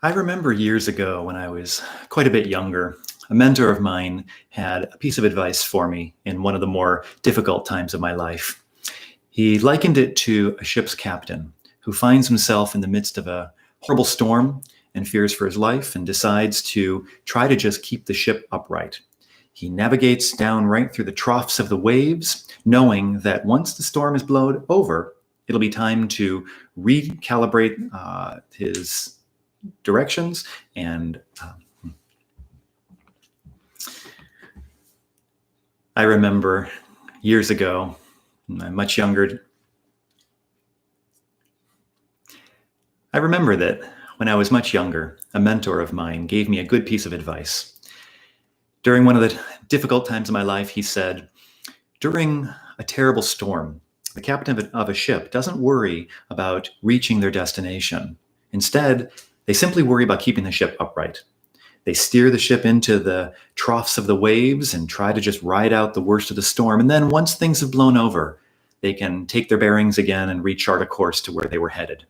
I remember years ago when I was quite a bit younger, a mentor of mine had a piece of advice for me in one of the more difficult times of my life. He likened it to a ship's captain who finds himself in the midst of a horrible storm and fears for his life and decides to try to just keep the ship upright. He navigates down right through the troughs of the waves, knowing that once the storm is blown over, it'll be time to recalibrate his directions and I remember years ago, much younger, I remember that when I was much younger, a mentor of mine gave me a good piece of advice. During one of the difficult times of my life, he said, during a terrible storm, the captain of a ship doesn't worry about reaching their destination. Instead, they simply worry about keeping the ship upright. They steer the ship into the troughs of the waves and try to just ride out the worst of the storm. And then once things have blown over, they can take their bearings again and rechart a course to where they were headed.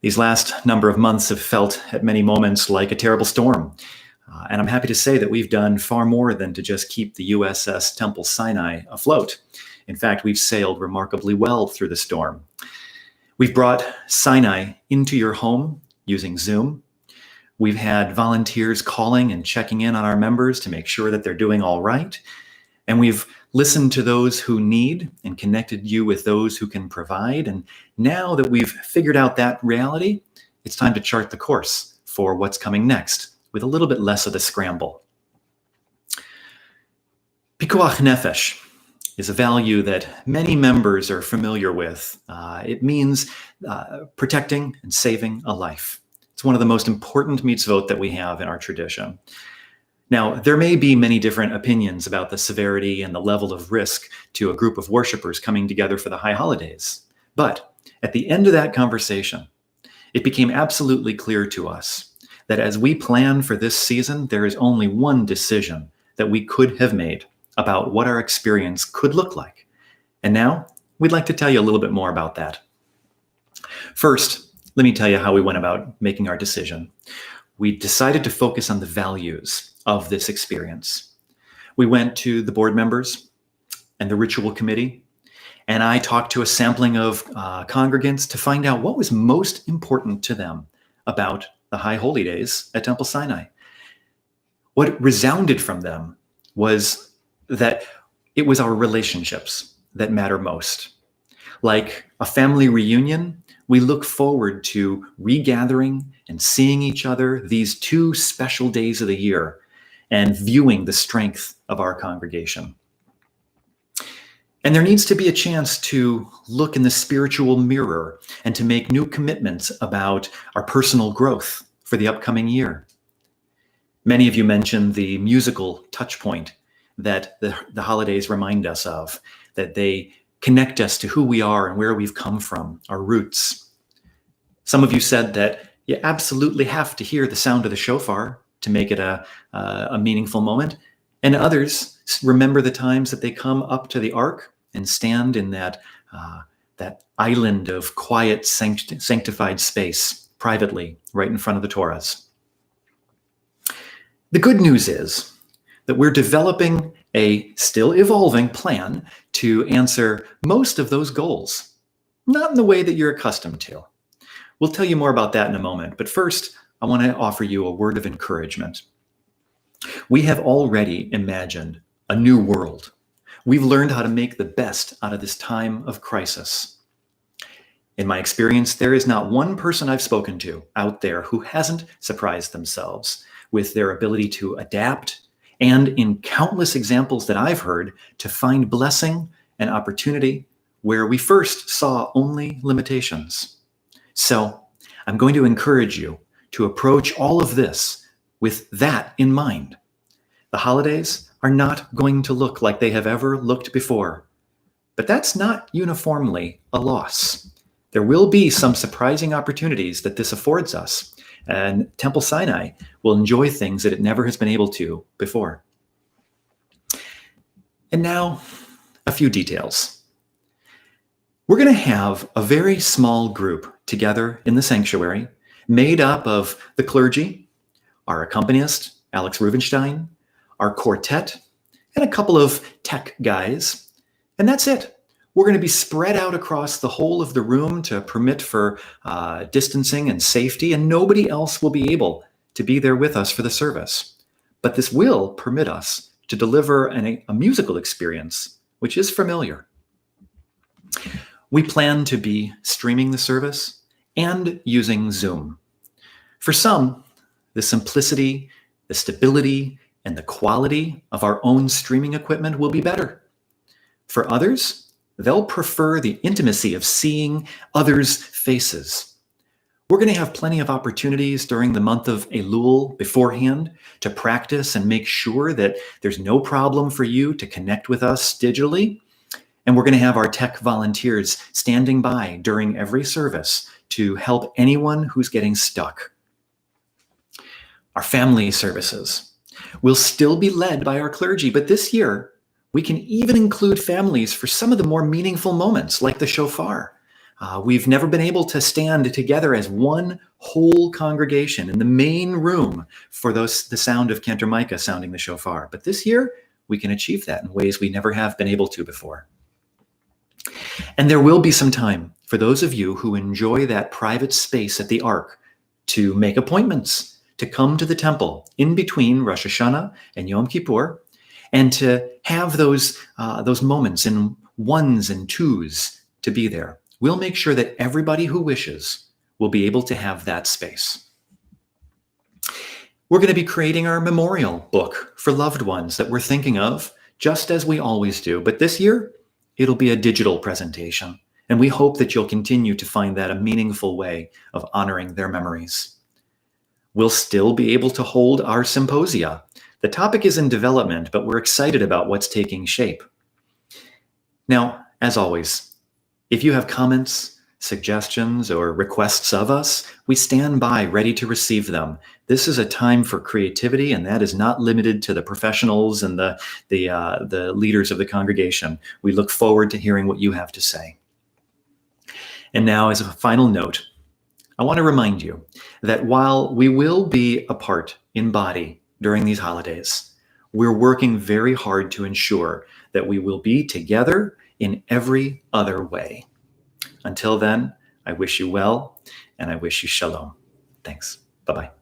These last number of months have felt at many moments like a terrible storm. And I'm happy to say that we've done far more than to just keep the USS Temple Sinai afloat. In fact, we've sailed remarkably well through the storm. We've brought Sinai into your home using Zoom. We've had volunteers calling and checking in on our members to make sure that they're doing all right. And we've listened to those who need and connected you with those who can provide. And now that we've figured out that reality, it's time to chart the course for what's coming next with a little bit less of the scramble. Pikuach nefesh is a value that many members are familiar with. It means protecting and saving a life. It's one of the most important mitzvot that we have in our tradition. Now, there may be many different opinions about the severity and the level of risk to a group of worshipers coming together for the high holidays. But at the end of that conversation, it became absolutely clear to us that as we plan for this season, there is only one decision that we could have made about what our experience could look like. And now we'd like to tell you a little bit more about that. First, let me tell you how we went about making our decision. We decided to focus on the values of this experience. We went to the board members and the ritual committee, and I talked to a sampling of congregants to find out what was most important to them about the High Holy Days at Temple Sinai. What resounded from them was that it was our relationships that matter most. Like a family reunion, we look forward to regathering and seeing each other these two special days of the year and viewing the strength of our congregation. And there needs to be a chance to look in the spiritual mirror and to make new commitments about our personal growth for the upcoming year. Many of you mentioned the musical touch point that the holidays remind us of, that they connect us to who we are and where we've come from, our roots. Some of you said that you absolutely have to hear the sound of the shofar to make it a meaningful moment. And others remember the times that they come up to the ark and stand in that island of quiet, sanctified space privately right in front of the Torahs. The good news is that we're developing a still evolving plan to answer most of those goals, not in the way that you're accustomed to. We'll tell you more about that in a moment, but first, I want to offer you a word of encouragement. We have already imagined a new world. We've learned how to make the best out of this time of crisis. In my experience, there is not one person I've spoken to out there who hasn't surprised themselves with their ability to adapt, and in countless examples that I've heard, to find blessing and opportunity where we first saw only limitations. So I'm going to encourage you to approach all of this with that in mind. The holidays are not going to look like they have ever looked before, but that's not uniformly a loss. There will be some surprising opportunities that this affords us, and Temple Sinai will enjoy things that it never has been able to before. And now, a few details. We're going to have a very small group together in the sanctuary made up of the clergy, our accompanist, Alex Rubenstein, our quartet, and a couple of tech guys. And that's it. We're going to be spread out across the whole of the room to permit for distancing and safety, and nobody else will be able to be there with us for the service. But this will permit us to deliver a musical experience, which is familiar. We plan to be streaming the service and using Zoom. For some, the simplicity, the stability, and the quality of our own streaming equipment will be better. For others, they'll prefer the intimacy of seeing others' faces. We're going to have plenty of opportunities during the month of Elul beforehand to practice and make sure that there's no problem for you to connect with us digitally. And we're going to have our tech volunteers standing by during every service to help anyone who's getting stuck. Our family services will still be led by our clergy, but this year we can even include families for some of the more meaningful moments, like the shofar. We've never been able to stand together as one whole congregation in the main room for the sound of Cantor Micah sounding the shofar. But this year, we can achieve that in ways we never have been able to before. And there will be some time for those of you who enjoy that private space at the Ark to make appointments, to come to the temple in between Rosh Hashanah and Yom Kippur, and to have those moments in ones and twos to be there. We'll make sure that everybody who wishes will be able to have that space. We're going to be creating our memorial book for loved ones that we're thinking of, just as we always do. But this year, it'll be a digital presentation. And we hope that you'll continue to find that a meaningful way of honoring their memories. We'll still be able to hold our symposia. The topic is in development, but we're excited about what's taking shape. Now, as always, if you have comments, suggestions, or requests of us, we stand by ready to receive them. This is a time for creativity, and that is not limited to the professionals and the leaders of the congregation. We look forward to hearing what you have to say. And now, as a final note, I want to remind you that while we will be apart in body during these holidays, we're working very hard to ensure that we will be together in every other way. Until then, I wish you well, and I wish you shalom. Thanks. Bye-bye.